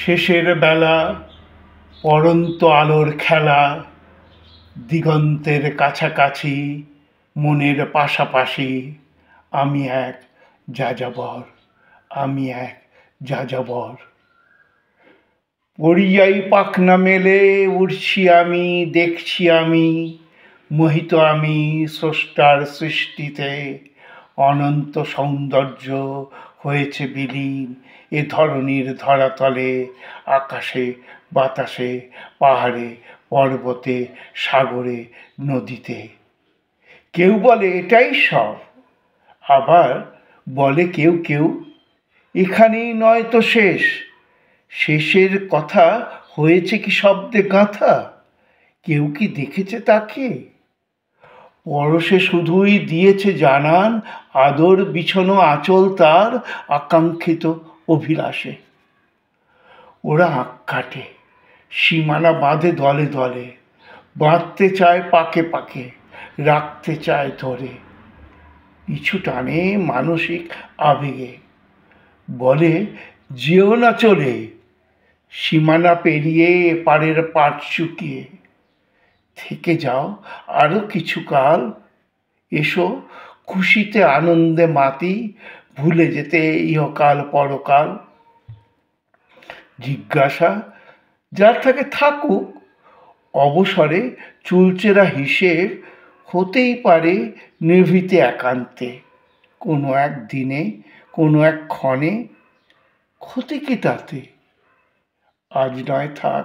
শেষের বেলা পড়ন্ত আলোর খেলা, দিগন্তের কাছাকাছি মনের পাশাপাশি আমি এক যাযাবর, আমি এক যাযাবর। পরিযায়ী পাখনা মেলে উড়ছি আমি, দেখছি আমি, মোহিত আমি স্রষ্টার সৃষ্টিতে। অনন্ত সৌন্দর্য হয়েছে বিলীন এ ধরণীর ধরাতলে, আকাশে বাতাসে পাহাড়ে পর্বতে সাগরে নদীতে। কেউ বলে এটাই সব, আবার বলে কেউ কেউ এখানেই নয় তো শেষ, শেষের কথা হয়েছে কি শব্দে গাঁথা, কেউ কি দেখেছে তাকে? পরশে শুধুই দিয়েছে জানান আদর বিছানো আঁচল তার আকাঙ্ক্ষিত অভিলাষে। ওরা আঁক কাটে, সীমানা বাঁধে দলে দলে, বাঁধতে চায় পাকে পাকে, রাখতে চায় ধরে, পিছু টানে মানসিক আবেগে, বলে যেও না চলে, সীমানা পেরিয়ে এপারের পাট চুকিয়ে, থেকে যাও আরো কিছুকাল, এসো খুশিতে আনন্দে মাতি, ভুলে যেতে ইহকাল পরকাল। জিজ্ঞাসা যার থাকে থাকুক, অবসরে চুলচেরা হিসেব হতেই পারে নিভৃতে একান্তে, কোনো এক দিনে কোনো এক ক্ষণে, ক্ষতি কি তাতে? আজ নয় থাক,